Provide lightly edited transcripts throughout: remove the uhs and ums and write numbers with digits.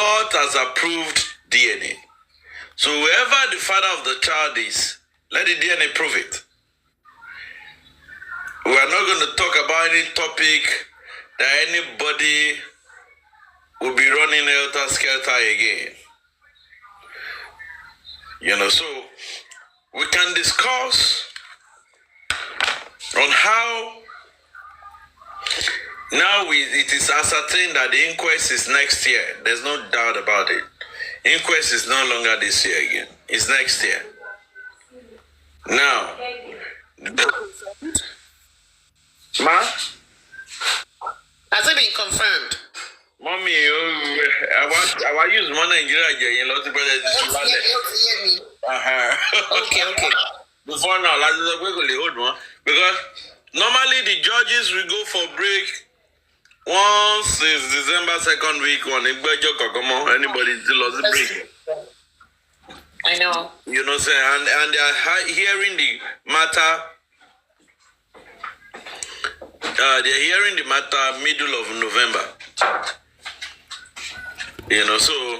court has approved DNA. So whoever the father of the child is, let the DNA prove it. We are not going to talk about any topic that anybody will be running helter-skelter again. So we can discuss on how now it is ascertained that the inquest is next year. There's no doubt about it. Inquest is no longer this year again. It's next year. Now, Ma? Has it been confirmed? Mommy, I want use one Nigeria in lots of brothers. Okay. Before now, let's hold one. Because normally the judges will go for break once it's December 2nd week on anybody still lost the break. I know. And they are hearing the matter. They're hearing the matter middle of November. So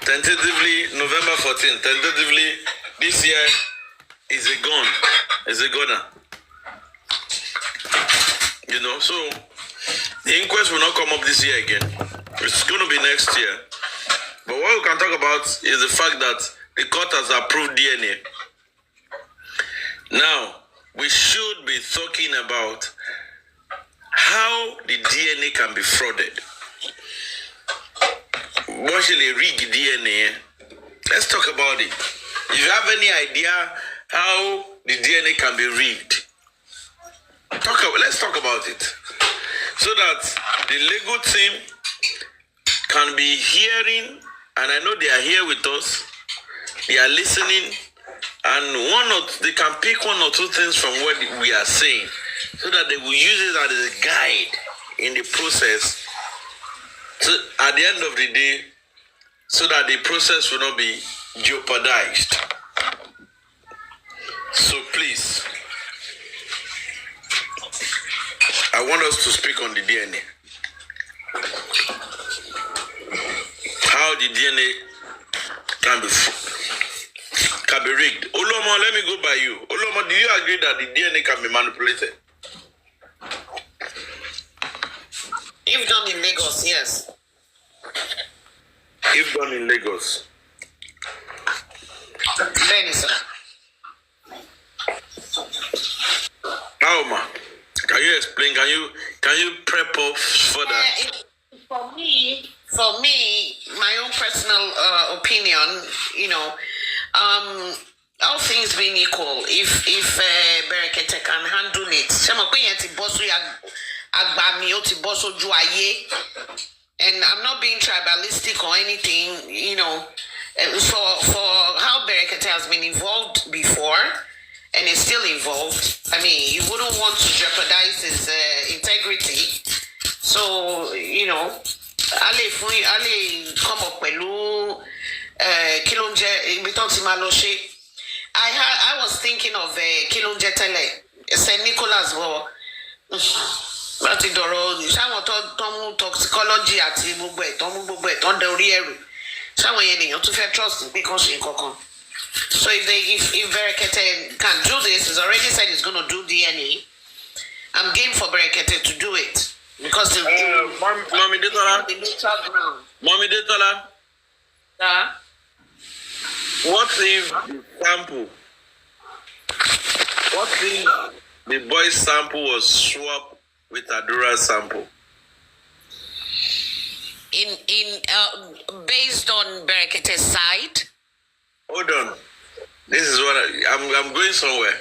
tentatively November 14th. Tentatively this year is a gun. Is a gunner. So the inquest will not come up this year again. It's going to be next year. But what we can talk about is the fact that the court has approved DNA. Now, we should be talking about how the DNA can be frauded. What shall they rig DNA? Let's talk about it. If you have any idea how the DNA can be rigged, let's talk about it. So that the legal team can be hearing, and I know they are here with us, they are listening, and they can pick one or two things from what we are saying, so that they will use it as a guide in the process. So at the end of the day, so that the process will not be jeopardized. So please, I want us to speak on the DNA. How the DNA can be rigged. Olomo, let me go by you. Olomo, do you agree that the DNA can be manipulated? If done in Lagos, yes. If done in Lagos. Then, sir. How, ma? Can you explain? Can you prep up further? For me, my own personal opinion, all things being equal, if Berekete can handle it, and I'm not being tribalistic or anything, for how Berekete has been involved before and is still involved. I mean, you wouldn't want to jeopardize his integrity. So, Ale come up pẹ̀lú kilonje biton ti ma lo se. I was thinking of kilonje tele St. Nicholas wo láti dọ̀rọ̀ sáwọn tó mú toxicology àti gbogbo ẹ̀ tó mú gbogbo ẹ̀ tó ń dẹ orí ẹ̀rù sáwọn yẹn nìyẹn tún fẹ́ trust pé kàn ṣe nǹkan kan. So if Berekete can do this, he's already said he's going to do DNA. I'm game for Berekete to do it because Mommy Detola. The neutral ground. Mommy Detola. What if the sample? What if the boy's sample was swapped with Adura's sample? Based on Berekete's side. Hold on. This is what I'm going somewhere.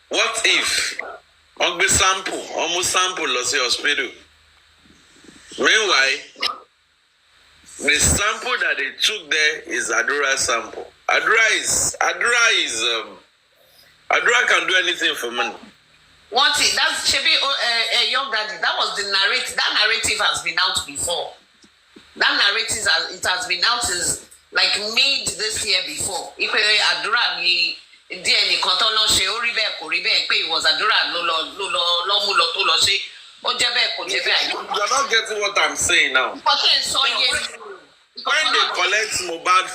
What if almost sample lost the hospital? Meanwhile, the sample that they took there is Adura's sample. Adura can do anything for money. That's should be a young daddy. That was the narrative. That narrative has been out before. That narrative has been out since like mid this year before. If Adura ni DNA kan tó lọ ṣe ó rí bẹ́ẹ̀ kò rí bẹ́ẹ̀ pé it was Adura ló mú lọ tó lọ ṣe ó jẹ́ bẹ́ẹ̀ kò jẹ́ bẹ́ẹ̀. You're not getting what I'm saying now. But so yes, when they collect mobile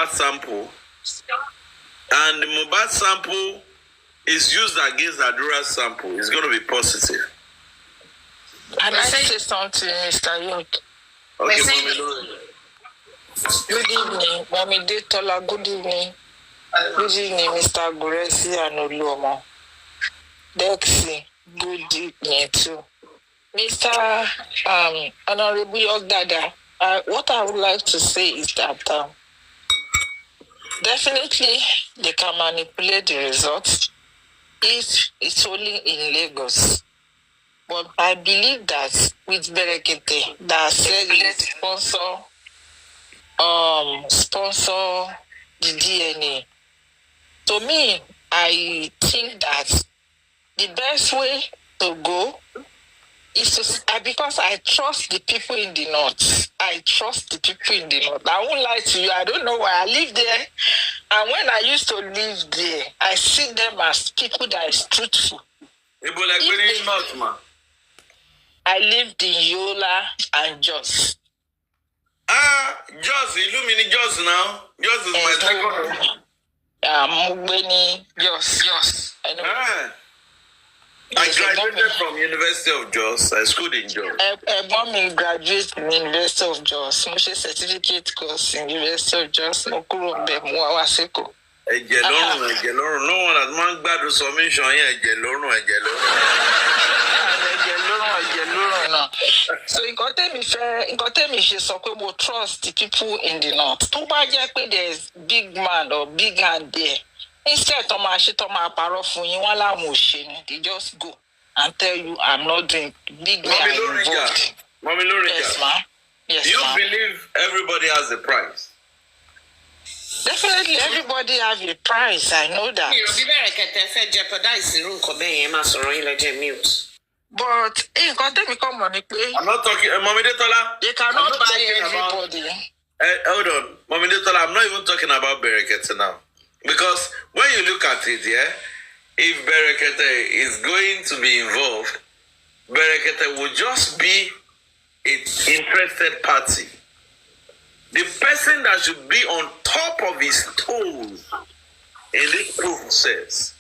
sample, and the mobile sample is used against the Adura sample, it's going to be positive. Can I say something, Mr. York? Okay, Mommy. Good evening, Mommy Detola. Good evening. Good evening, Mr. Guresi and Oluomo. Dexy, good evening too. Mr. Honorable Yogdada, what I would like to say is that definitely they can manipulate the results if it's only in Lagos. But I believe that with Berekete, that said it sponsor the DNA. To me, I think that the best way to go is to, because I trust the people in the north. I trust the people in the north. I won't lie to you. I don't know why I live there. And when I used to live there, I see them as people that is truthful. I lived in Yola and Jos. Jos, Illumini Jos now. Jos is my second. Mugbeni, Jos. I know. I graduated from University of Jos. I schooled in Jos. Mommy graduated from University of Jos. Mo ṣe certificate course in University of Jos. Mo kúrò ńbẹ̀, mo wá wá s'Èkó. Ẹ̀jẹ̀ lọ́rùn. No one has man gbádùn submission yẹn ẹ̀jẹ̀ lọ́rùn. No. So nǹkan tẹ́mi ṣe sọ pé mo trust the people in the north. Tó bá jẹ́ pé there is big man or big hand there, instead tó máa parọ́ fún yín wọ́n láwọn ò ṣe ni, they just go and tell you I'm not doing big man involved. Mommy Lorinja. Yes, ma'am. Yes, you ma'am. believe everybody has a price? Definitely everybody have a price. I know that. But I'm not talking, Mommy Detola. They cannot buy everybody. Hold on, Mommy Detola, I'm not even talking about Berekete now. Because when you look at it, if Berekete is going to be involved, Berekete will just be an interested party. The person that should be on top of his toes in this process.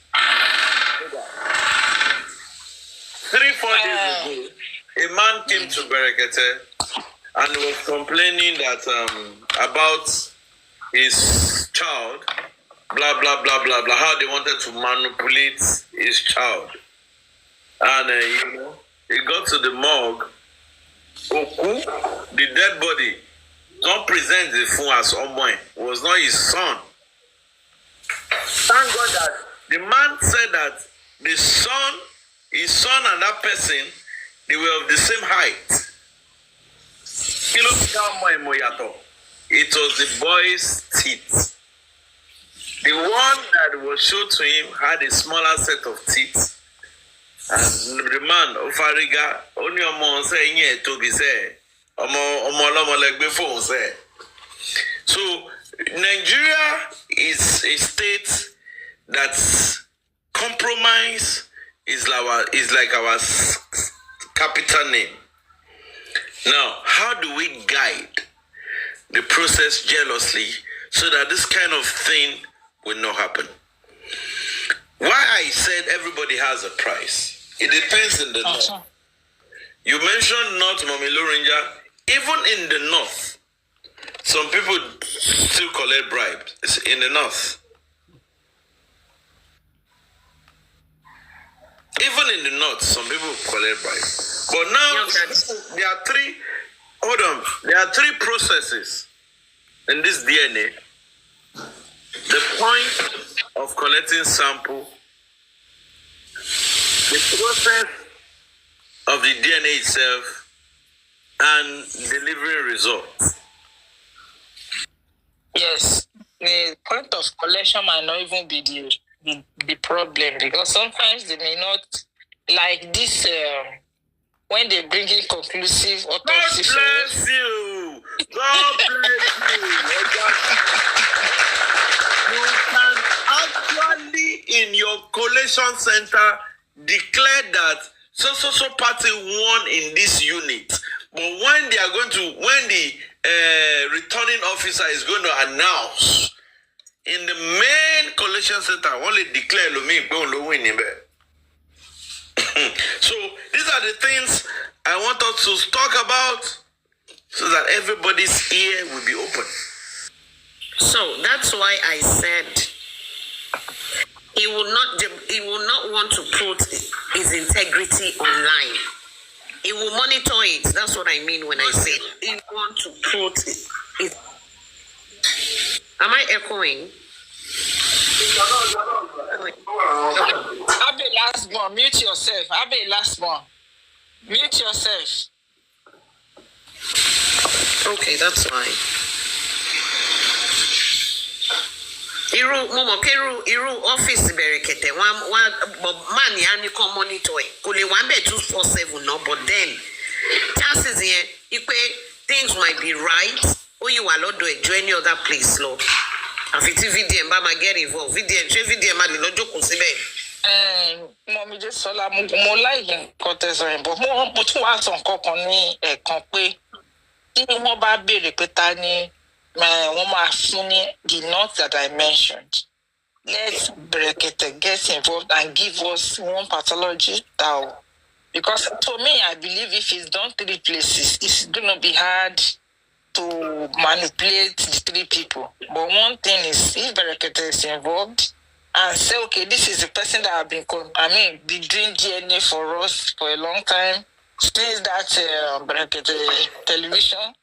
3-4 days ago, a man came to Berekete and was complaining that about his child, blah blah blah blah blah, how they wanted to manipulate his child. And he got to the morgue. Oku, the dead body, don't present the phone as Omoy, was not his son. Thank God that the man said that his son and that person, they were of the same height. It was the boy's teeth. The one that was shown to him had a smaller set of teeth. And the man, Ofariga, only Omo saying it to be said. Omo like before say. So Nigeria is a state that's compromise is like our capital name. Now, how do we guide the process jealously so that this kind of thing will not happen? Why I said everybody has a price. It depends in the north. You mentioned North, Mommy Lorinja. Even in the north, some people still collect bribes. It's in the north. Even in the north, some people collect bribes. But now, there are three processes in this DNA. The point of collecting sample, the process of the DNA itself, and delivering results. Yes, the point of collection might not even be the problem, because sometimes they may not like this when they bring in conclusive autopsy. God bless you. God bless you. You can actually in your collation center declare that so party won in this unit. But when they are going to, when the returning officer is going to announce in the main collection center, only declare Lomi Gbon win him. So these are the things I want us to talk about so that everybody's ear will be open. So that's why I said he will not want to put his integrity online. He will monitor it. That's what I mean when I say he want to put it. Am I echoing? Abe last one, mute yourself. Abe last one. Mute yourself. Okay, that's fine. Iru office berekete one man yani come monitor kò lè wà ńbẹ̀ 247 no, but then chances here things might be right ó yìí wà lọ́dọ̀ ẹ̀jọ́ any other place lọ àfi tí VDM bá máa get involved VDM máa lè lọ jókòó síbẹ̀. Mọ̀mí jẹ́ sọ́lá mo láìyé nǹkan tẹ̀sán yẹn bọ̀ mo tún wá sọ nǹkan kan ní ẹ̀ẹ̀kan pé tí wọ́n bá béèrè pé ta ni wọ́n máa fún ní the note that I mentioned. Let's Brekete get involved and give us one pathology that, because to me, I believe if it's done 3 places, it's going to be hard to manipulate the 3 people. But one thing is, if Brekete is involved and say, okay, this is the person that have been doing DNA for us for a long time, since that Brekete television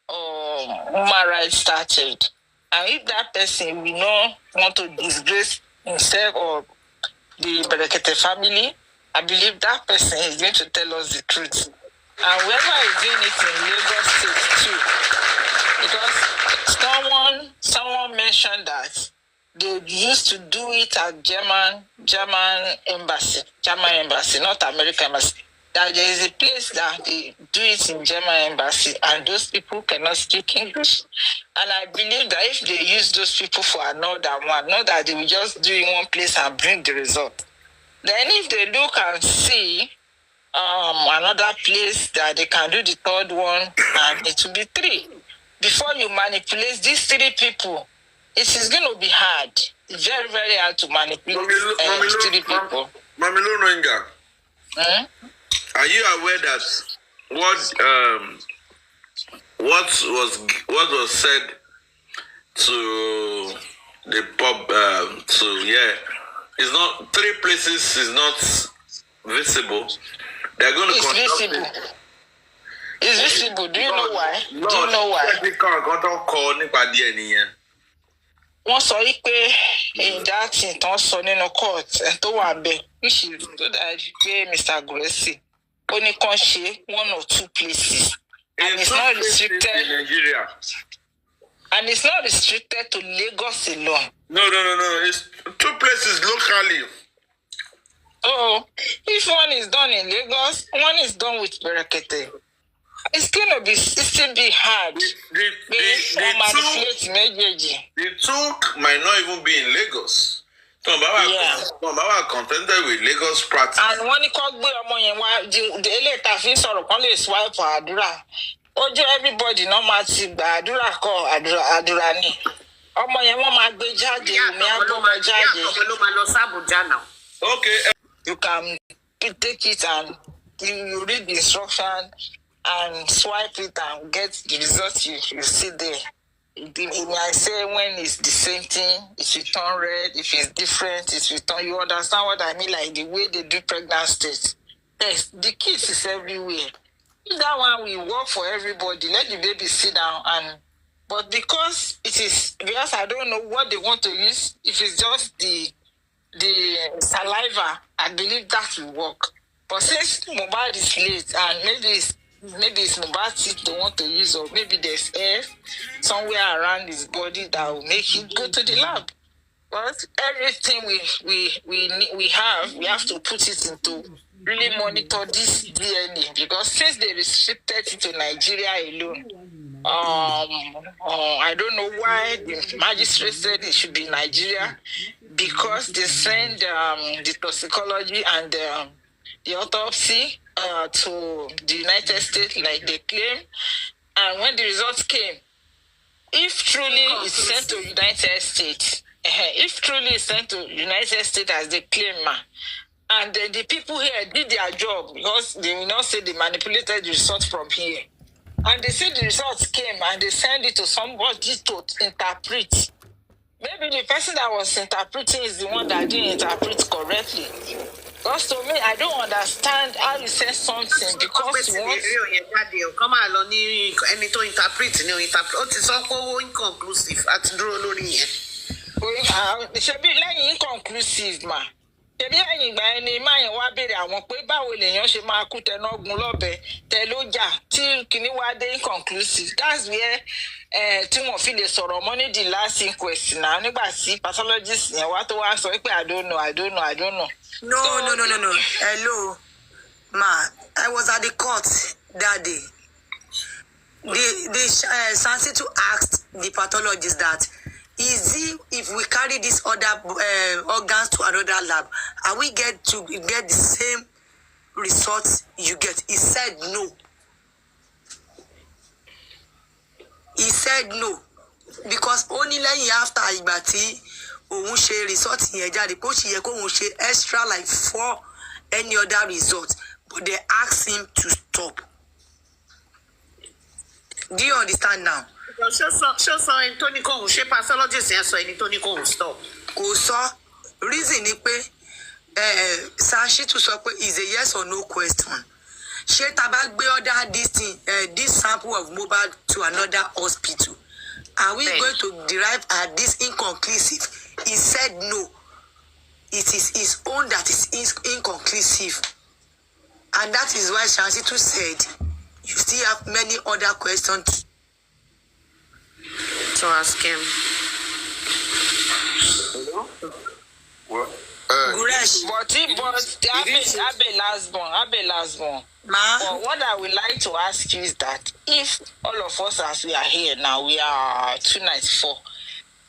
human rights started. And if that person will not want to disgrace himself or the Berekete family, I believe that person is going to tell us the truth. And whoever is doing it in Lagos State too, because someone mentioned that they used to do it at German embassy, not American embassy. That there is a place that they do it in German embassy, and those people cannot speak English. And I believe that if they use those people for another one, not that they will just do in one place and bring the result. Then if they look and see another place that they can do the 3rd one, and it will be 3. Before you manipulate these 3 people, it is going to be hard. It's very, very hard to manipulate 3 people. Mamilo Noinga. Are you aware that what was said to the pub is not 3 places is not visible. They're going to It's visible. It's visible. Do you know why? Do you know why? Wọ́n sọ yí pé ìdá tí ìtàn sọ nínú court tó wà bẹ́ẹ̀ which is tó dájú pé Mr. Gracie ó ní kàn ṣe 1 or 2 places and it's not restricted in Nigeria. And it's not restricted to Lagos alone. No. It's 2 places locally. Oh, if one is done in Lagos, one is done with Berekete. It's gonna be still be hard. The 2 might not even be in Lagos. Some are contented with Lagos practice. And when you call the later things sort of swipe for Adura. Ojo everybody no matter Adura call Adura ni. Ọmọ yẹn wọ́n máa gbé jáde, omi agbọ́mọ jáde. Okay. You can take it and you read the instruction and swipe it and get the result you see there. I say when it's the same thing, it will turn red. If it's different, it will turn. You understand what I mean? Like the way they do pregnancy tests. Yes, the kids is everywhere. If that one will work for everybody, let the baby sit down but because I don't know what they want to use. If it's just the saliva, I believe that will work. But since mobile is late and maybe it's mobile teeth they want to use, or maybe there's air somewhere around his body that will make it go to the lab. But everything we have to put it into really monitor this DNA, because since they restricted it to Nigeria alone, I don't know why the magistrate said it should be Nigeria, because they send the toxicology and the autopsy to the United States, like they claim. And when the results came, if truly it's sent to United States, if truly it's sent to United States as they claim, and then the people here did their job, because they will not say they manipulated the results from here. And they say the results came and they send it to somebody to interpret. Maybe the person that was interpreting is the one that didn't interpret correctly. Because to me, I don't understand how you say something because you want... Come on, any to interpret, it's so inconclusive. It should be like inconclusive, ma. Ṣebí ẹ̀yìn ìgbà ẹni máa yẹn wá béèrè àwọn pé báwo lèèyàn ṣe máa kú tẹná ogun lọ́bẹ tẹ ló jà tí kìíní wá dé inconclusive. That's where tí wọ́n fi lè sọ̀rọ̀ mọ́ ní the last inquest náà nígbà tí pathologist yẹn wá tó wá sọ pé I don't know. No. Hello, ma. I was at the court that day. The Sansitu asked the pathologist that, if we carry these other organs to another lab, are we get the same results you get? He said no. He said no. Because only after Ibati, òun ṣe result yẹn jáde kó ṣe yẹ kó òun ṣe extra like 4 any other result, but they asked him to stop. Do you understand now? Show ẹni tó ní kó òun ṣe pathologist yẹn sọ ẹni tó ní kó òun stop. Kò sọ reason ni pé Sansitu sọ pé is a yes or no question. Ṣé tá bá gbé order this sample of mobile to another hospital, are we going to derive at this inconclusive? He said no. It is his own that is inconclusive. And that is why Sansitu said you still have many other questions to ask him. What? But Abe last born. Ma? But what I would like to ask you is that if all of us as we are here now, we are 294,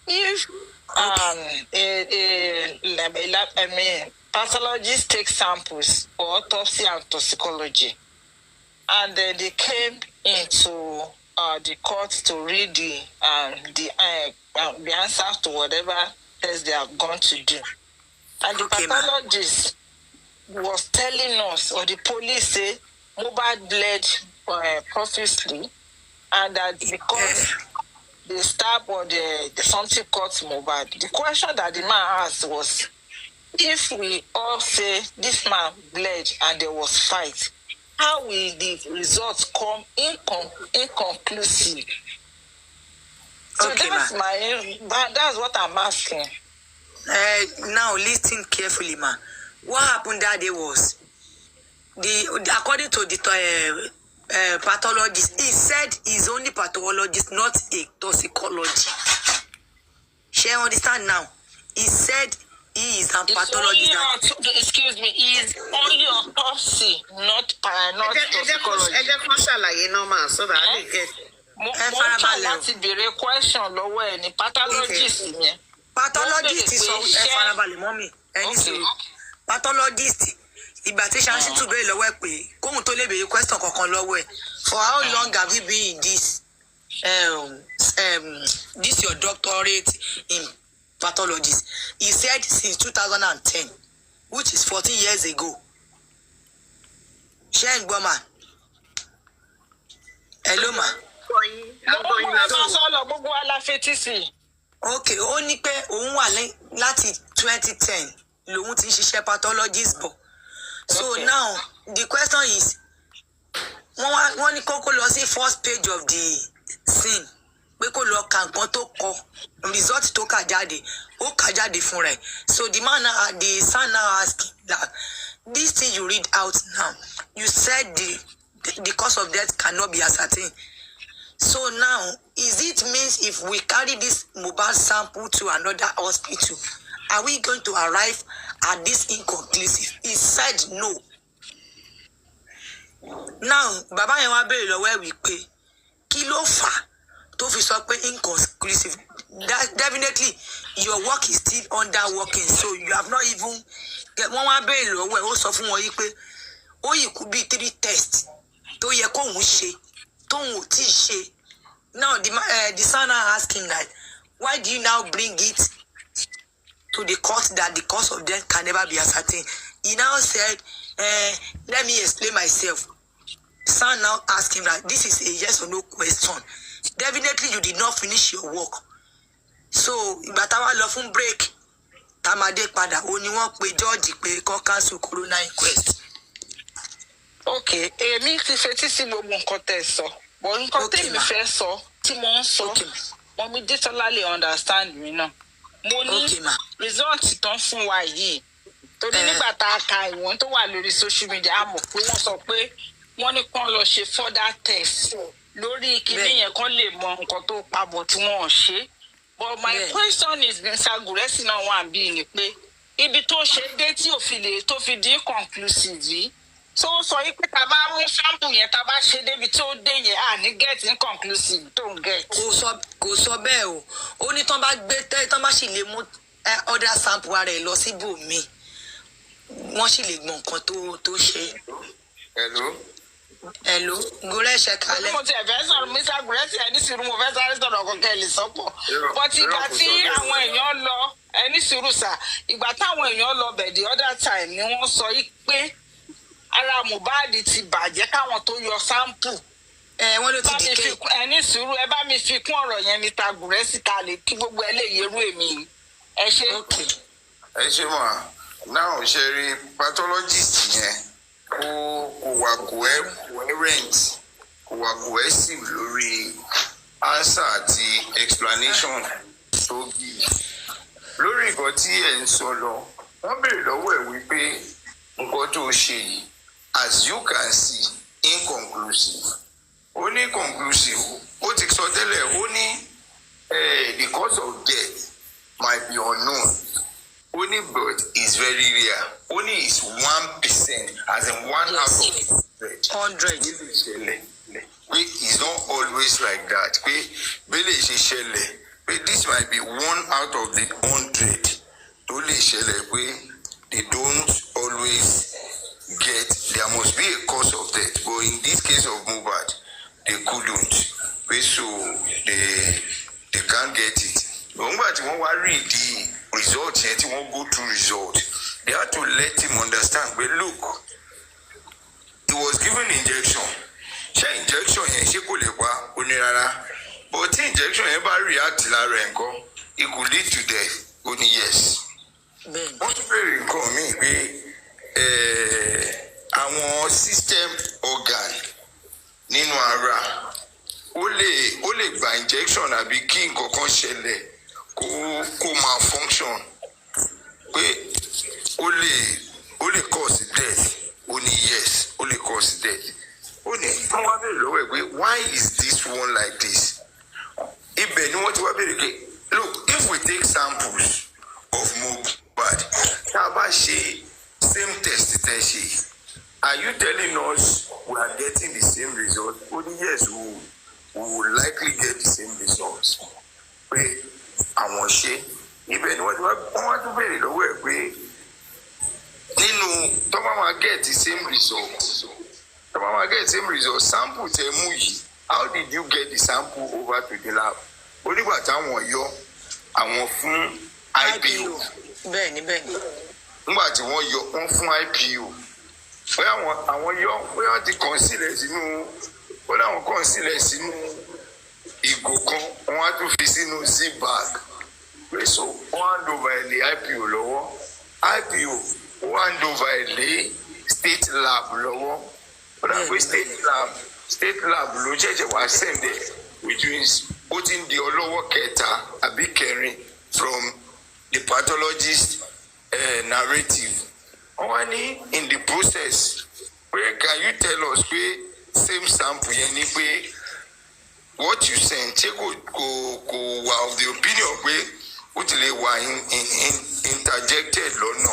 if pathologists take samples for autopsy and toxicology, and then they came into the court to read the answers to whatever test they are going to do, and the pathologist was telling us, or the police say, mobile bled profusely, and that because the stab or the something caught mobile. The question that the man asked was, if we all say this man bled and there was fight, how will the results come inconclusive? So that's that's what I'm asking. Now listen carefully, ma. What happened that day was according to the pathologist, he said he's only pathologist, not a toxicology. Shall understand now? He said he is a pathologist. Excuse me, he is only autopsy, not toxicology. So that I get. Láti béèrè question lọ́wọ́ ẹ̀ ní pathologist yẹn. Pathologist sọ farabalẹ̀ mọ́mì ẹni sọ pathologist ìgbà tí Sansitu béèrè lọ́wọ́ ẹ̀ pé kóhun tó lè béèrè question kankan lọ́wọ́ ẹ̀, for how long have you been in this your doctorate in pathologist? He said since 2010, which is 14 years ago. Ṣé ń gbọ́ ma? Hello ma. Okay, ó ní pé òun wà láti 2010 lòun ti ń ṣiṣẹ́ pathologist bọ̀. So now the question is, wọ́n ní kókó lọ sí first page of the scene pé kó lọ ka nǹkan tó kọ result tó kà jáde, ó kà jáde fún rẹ̀. So the son now asking that this thing you read out now, you said the cause of death cannot be ascertained. So now, is it means if we carry this mobile sample to another hospital, are we going to arrive at this inconclusive? He said no. Now, Baba yẹn wá béèrè lọ́wọ́ ẹ̀ wípé kí ló fà tó fi sọ pé inconclusive? Definitely, your work is still under working, so you have not even. Wọ́n wá béèrè lọ́wọ́ ẹ̀ ó sọ fún wọn yí pé ó yìí kú bí 3 tests tó yẹ kóun ṣe tóun ò tí ì ṣe. Now the son now ask him that, why do you now bring it to the court that the cause of death can never be ascertained? He now said, let me explain myself. Son now asked him that this is a yes or no question. Definitely you did not finish your work. So ìgbà táwa lọ fún break tamade padà ó ní wọ́n pe George pé kó cancel corona inquest. Okay, èmi ti fetí sí gbogbo nǹkan tẹ́ sọ. But nǹkan tèmi fẹ́ sọ tí mo ń sọ mo mi Désọlá lè understand mi náà. Mo ní result tán fún wa yìí. Torí nígbà tá a ka ìwọ̀n tó wà lórí social media a mọ̀ pé wọ́n sọ pé wọ́n ní kán lọ ṣe further test lórí kíní yẹn kán lè mọ nǹkan tó pabọ̀ tí wọ́n ṣe. But my question is Mr. Guresi náà wà bí ni pé ibi tó ṣe dé tí ò fi lè tó fi di conclusive yìí. So sọ yìí pé tá a bá mú sample yẹn tá a bá ṣe débi tó dé yẹn à ní get inconclusive tó ń get. Kò sọ bẹ́ẹ̀ o. Ó ní tán bá gbé tán bá sì lè mú other sample ara ẹ̀ lọ síbòmíì. Wọ́n sì lè gbọ́ nǹkan tó ṣe. Hello, Guresi kalẹ̀. Mo ti ẹ̀fẹ́ sọ̀rọ̀ Mr. Guresi ẹni sùúrù mo fẹ́ sáré sọ̀rọ̀ kọ̀kẹ́ lè sọ́pọ̀. But ìgbà tí àwọn èèyàn lọ ẹni sùúrù sà ìgbà táwọn èèyàn lọ bẹ̀ the other time ni wọ́n sọ yìí pé ara Mohbad ti bàjẹ́ káwọn tó yọ sample. Wọ́n ló ti dìke. Ẹni sùúrù ẹ bá mi fi kún ọ̀rọ̀ yẹn Mr. Guresi kalẹ̀ kí gbogbo ẹ lè yerú èmi. Ẹ ṣe. Ẹ ṣe mọ̀ náà ṣe rí pathologist yẹn kò wà coherent kò wà cohesive lórí answer àti explanation tó bí lórí nǹkan tí ẹ̀ ń sọ lọ wọ́n béèrè lọ́wọ́ ẹ̀ wípé nǹkan tó ṣe yìí as you can see inconclusive ó ní conclusive ó ti sọ tẹ́lẹ̀ ó ní the cause of death might be unknown. Only but is very rare. Only is 1%, as in 1 out of 100. It's not always like that. This might be 1 out of the 100. They don't always get. There must be a cause of death. But in this case of Mohbad, they couldn't. So they can't get it. But when we read the result, yet he won't go through result. They had to let him understand. But look, he was given injection. She injection she could but the injection ever react to that it could lead to death. Only yes. What very call me our system organ nínú ara ó lè gba injection àbí kí nǹkan kan ṣẹlẹ̀ kó malfunction pé ó lè cause death ó ní yes ó lè cause death ó ní wọ́n wá bèrè lọ́wọ́ ẹ̀ pé why is this one like this ibẹ̀ ni wọ́n ti wá bèrè pé look if we take samples of Mohbad tá a bá ṣe same test tẹ́ ṣe are you telling us we are getting the same result ó ní yes we will likely get the same results pé àwọn ṣe ibẹ̀ ni wọ́n wá tún bèrè lọ́wọ́ ẹ̀ pé nínú tó bá máa get the same result sample tẹ mú yìí how did you get the sample over to the lab onígbà táwọn yọ àwọn fún IPO bẹ́ẹ̀ni nígbà tí wọ́n yọ wọ́n fún IPO pé àwọn yọ pé wọ́n ti kàn sílẹ̀ sínú ìgò kan wọ́n á tún fi sínú zip bag pé so wọ́n hand over ilé IPO lọ́wọ́ IPO wọ́n hand over ilé state lab lọ́wọ́ wọ́n dà pé state lab ló ṣẹ̀ṣẹ̀ wá sẹ́ndẹ̀ which means ó ti ń di ọlọ́wọ́ kẹta àbí kẹrin from the pathologist narrative. Only in the process, where can you tell us pé same sample yẹn ni pé what you send ṣé kò wà of the opinion pé ó ti lè wà interjected lọ́nà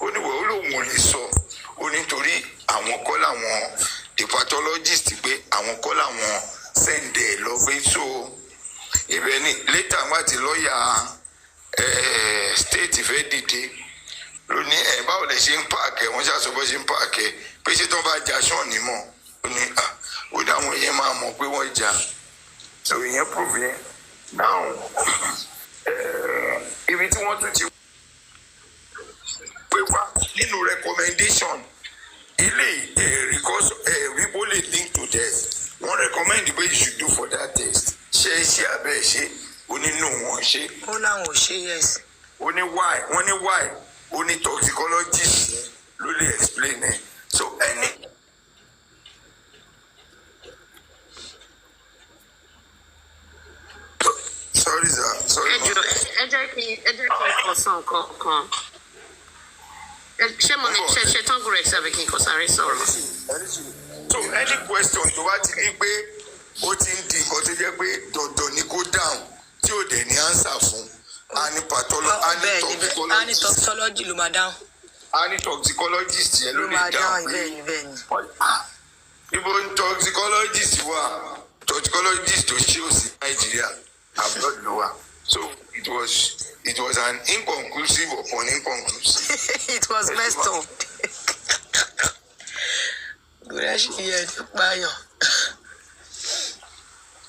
ó ní wọ́n lòun ò lè sọ ó nítorí àwọn kọ́ làwọn the pathologist pé àwọn kọ́ làwọn send ẹ̀ lọ pé so ibẹ̀ ni later wá ti lọ́ọ̀yà state fẹ́ dìde ló ní ẹ̀ báwo lè ṣe ń pààkẹ́ wọ́n ṣàṣọ bó ṣe ń pààkẹ́ pé ṣé tó bá jà ṣọ́ọ̀ nímọ̀ ó ní ó dáwọn èèyàn máa mọ̀ pé wọ́n jà so ìyẹn prove yẹn now ibi tí wọ́n tún ti pé wá nínú recommendation ilé wípé lè link to death wọ́n recommend pé you should do for that test ṣe iṣẹ́ abẹ́ ṣe ó nínú wọn ṣe. ó láwọn ò ṣe yes. ó ní why wọ́n ní why ó ní toxicologist ló lè explain it so any. Sorry sir sorry ma. ẹ jẹ́ kí n kọ sàn kankan ṣé mo ní ṣe tán gúrẹ́ sábẹ́ kí n kọ sáré sọ̀rọ̀. So any question tó bá ti rí pé ó ti ń di nǹkan tó jẹ́ pé dandan ni kó dáhùn tí ò dẹ̀ ní answer fún ani toxicology ló máa dáhùn. ani toxicologist yẹn ló lè dáhùn pé ibo ni toxicologist wà toxicologist tó ṣe òsì Nàìjíríà abroad ló wà so it was an inconclusive upon inconclusive. It was messed up.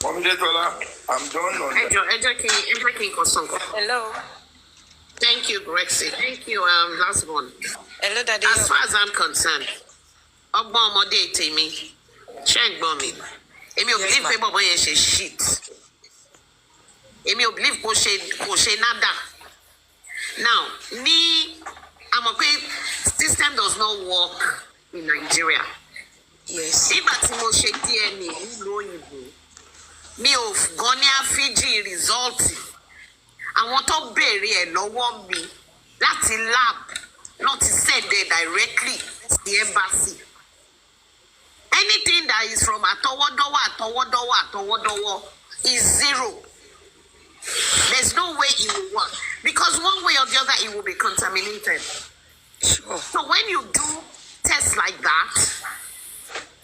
I'm done on that. Hello. Thank you, Grexy. Thank you, last one. Hello, Daddy. As far as I'm concerned, ọgbọ́n ọmọdé tèmi, ṣé ń gbọ́ mi? Èmi ò believe pé bọ̀bọ̀ yẹn ṣe shit. Èmi ò believe kò ṣe nada. Now, I'm okay. System does not work in Nigeria. Yes. Nígbà tí mo ṣe DNA nílùú òyìnbó, mi ò gan ní àfíjì rìsọ́ọ̀tì. Àwọn tó béèrè ẹ̀ lọ́wọ́ mi láti lab náà ti send it directly to the embassy. Anything that is from àtọwọ́dọ́wọ́ is zero. There's no way it will work. Because one way or the other, it will be contaminated. Sure. So when you do tests like that,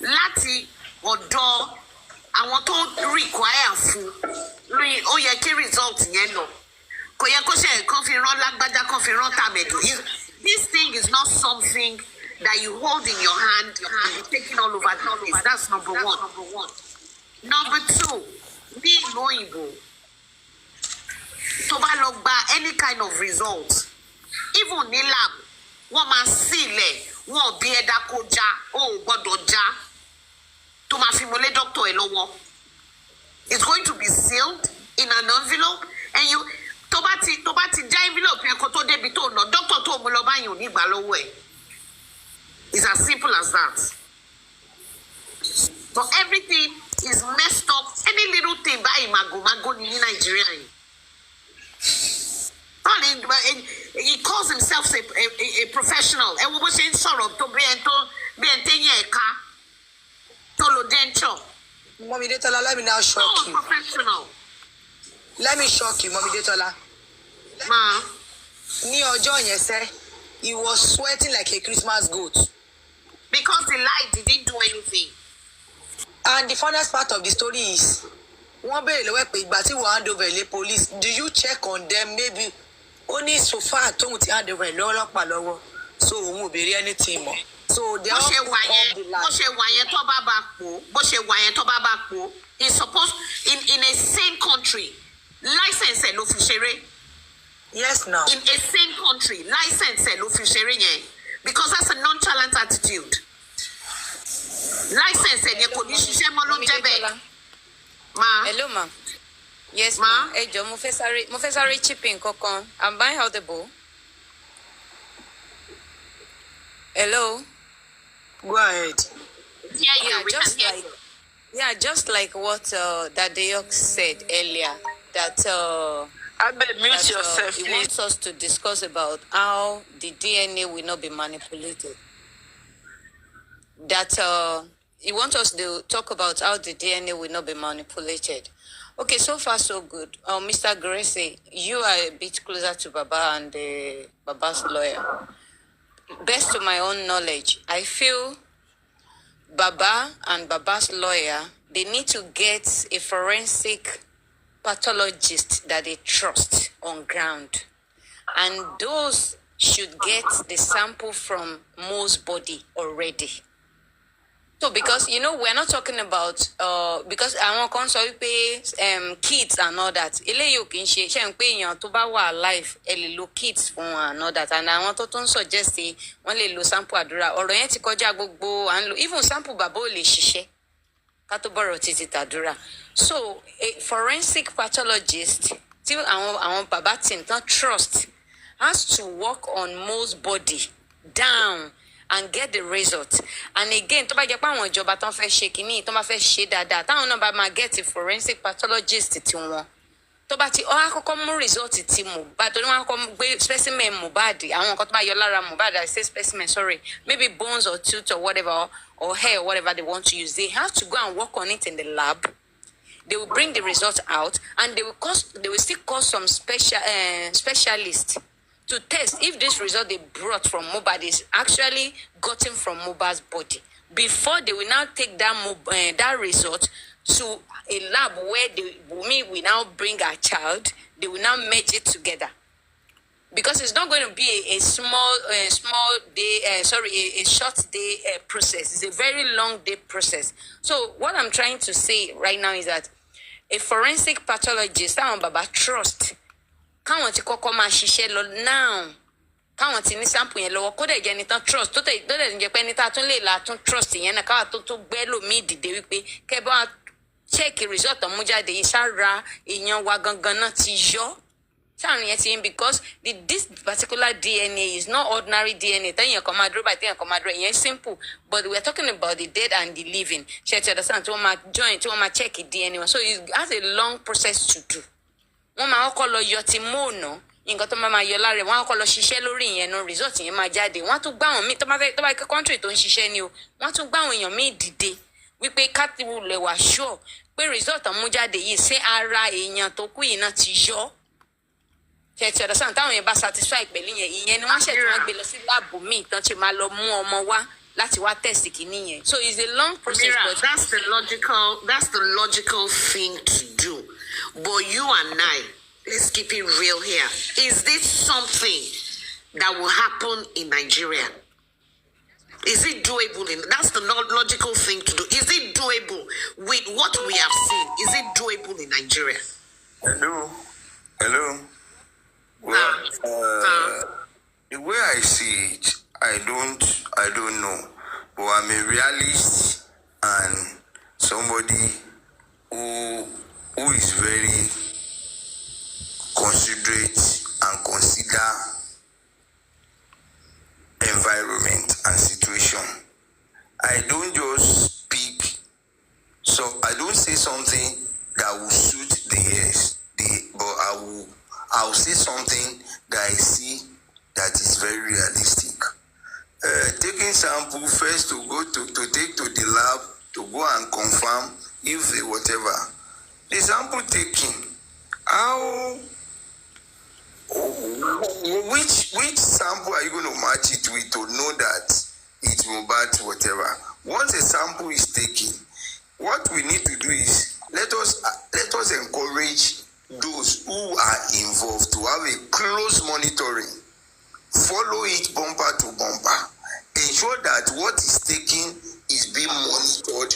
láti ọ̀dọ̀ àwọn tó require fún ó yẹ kí result yẹn lọ. Kò yẹ kó ṣe kàn fi rán lágbájá kàn fi rán tàmẹ̀dù. This thing is not something that you hold in your hand and be taking all over the place. That's number one. Number two, ní ìlú òyìnbó, tó bá lọ gba any kind of result, even ní lab, wọ́n máa sílẹ̀, wọ́n bí ẹ̀dá kó já, ó gbọ́dọ̀ já, tó máa fi mọ́lé doctor ẹ̀ lọ́wọ́. It's going to be sealed in an envelope, and you tó bá ti já envelope yẹn kó tó débi tó lọ, doctor tó mú lọ báyìí ò ní gbà lọ́wọ́ ẹ̀. It's as simple as that. So everything is messed up. Any little thing báyìí mago ní Nigeria yìí. He calls himself a professional. Ẹ wo bó ṣe ń sọ̀rọ̀ tó bí ẹni tẹ́yìn ẹ̀ka tó lo denture. Mommy Detola, let me now shock you. Professional. Let me shock you, Mommy Detola. Ma. Ní ọjọ́ yẹn sẹ́, he was sweating like a Christmas goat. Because the light didn't do anything. And the funniest part of the story is, wọ́n béèrè lọ́wọ́ pé ìgbà tí wọ́n hand over ilé police, do you check on them maybe? Ó ní so far tóun ti hand over lọ́wọ́lọ́pàá lọ́wọ́, so òun ò béèrè anything mọ́. So they all put up the line. Bó ṣe wà yẹn tó bá bá pò, he's supposed in a sane country, license ẹ̀ ló fi ṣeré. Yes, now. In a sane country, license ẹ̀ ló fi ṣeré yẹn, because that's a nonchalant attitude. License ẹ̀ yẹn kò ní ṣiṣẹ́ mọ́ ló ń jẹ́ bẹ́ẹ̀. Ma. Hello, ma. Yes, ma. Ẹ jọ̀ọ́, mo fẹ́ sáré chip in kankan. Am I audible? Hello. Go ahead. Just like what Dadeyok said earlier, that Mute yourself, he please. wants us to discuss about how the DNA will not be manipulated. That he wants us to talk about how the DNA will not be manipulated. Okay, so far so good. Mr. Gracie, you are a bit closer to Baba and Baba's lawyer. Best to my own knowledge, I feel Baba and Baba's lawyer, they need to get a forensic pathologist that they trust on ground. And those should get the sample from Mo's body already. So because we're not talking about because àwọn kan sọ wípé kids and all that eléyìí ò kì í ṣe ń pé èèyàn tó bá wà alive ẹ lè lo kids fún and all that and àwọn tó tún suggest wọ́n lè lo sample àdúrà ọ̀rọ̀ yẹn ti kọjá gbogbo à ń lo even sample bàbá ò lè ṣiṣẹ́ ká tó bọ̀rọ̀ títí tàdúrà. So a forensic pathologist tí àwọn bàbá team tán trust has to work on Mo's body down and get the result. And again, tó bá jẹ́ pé àwọn ìjọba tán fẹ́ ṣe kínní tó bá fẹ́ ṣe dáadáa táwọn náà bá máa get a forensic pathologist tí wọn tó bá ti àkọ́kọ́ mú result tí Mohbad tó ní wọn àkọ́kọ́ gbé specimen Mohbad àwọn nǹkan tó bá yọ lára Mohbad I say specimen sorry maybe bones or tooth or whatever or hair or whatever they want to use, they have to go and work on it in the lab. They will bring the result out and they will still call some specialists to test if this result they brought from Mohbad is actually gotten from Mohbad's body. Before they will now take that result to a lab where Wunmi will now bring her child, they will now merge it together. Because it's not going to be a short day process. It's a very long day process. So what I'm trying to say right now is that a forensic pathologist, táwọn bàbá trust, káwọn ti kọ́kọ́ máa ṣiṣẹ́ lọ now, káwọn ti ní sample yẹn lọ́wọ́ kódà ìjẹni tán trust tó dẹ̀ ń jẹ́ pé ẹni tá a tún lè la tún trust yẹn náà káwa tó gbẹ́ lòmíì dìde wípé kẹ́ bá check result mú jáde yìí ṣára èèyàn wa gangan náà ti yọ ṣáàrin yẹn ti yín because this particular DNA is not ordinary DNA téèyàn kan máa dúró báyìí téèyàn kan máa dúró ìyẹn simple but we are talking about the dead and the living ṣe ti understand tí wọ́n máa join tí wọ́n máa check DNA wọn so it has a long process to do. Wọ́n máa kọ́kọ́ lọ yọ ti móònà nǹkan tó máa yọ lára wọ́n á kọ́kọ́ lọ ṣiṣẹ́ lórí ìyẹn náà result yẹn máa jáde wọ́n á tún gbá àwọn míì tó bá kẹ́ country tó ń ṣiṣẹ́ ni o wọ́n á tún gbá àwọn èèyàn míì dìde wípé káàtìwù lè wà sure pé result mú jáde yìí ṣé ara èèyàn tó kú yìí náà ti yọ ṣètì ọ̀dọ̀ sáà táwọn yẹn bá satisfy pẹ̀lú yẹn ìyẹn ni wọ́n ṣètì wọ́n gbé lọ sí láàbù míì tán ṣe máa lọ mú ọmọ wá láti wá test kìíní yẹn so it's a long process. But that's the logical thing to do but you and I, let's keep it real here. Is this something that will happen in Nigeria? Is it doable? That's the logical thing to do. Is it doable with what we have seen? Is it doable in Nigeria? Hello. Well, the way I see it, I don't know. But I'm a realist and somebody who is very considerate and consider environment and situation. I don't just speak, so I don't say something that will suit the ears, but I'll say something that I see that is very realistic. Taking sample first to go to take to the lab to go and confirm if they whatever. The sample taking, how? Which sample are you going to match it with to know that it's Mohbad whatever? Once a sample is taken, what we need to do is let us encourage those who are involved to have a close monitoring, follow it bumper to bumper, ensure that what is taken is being monitored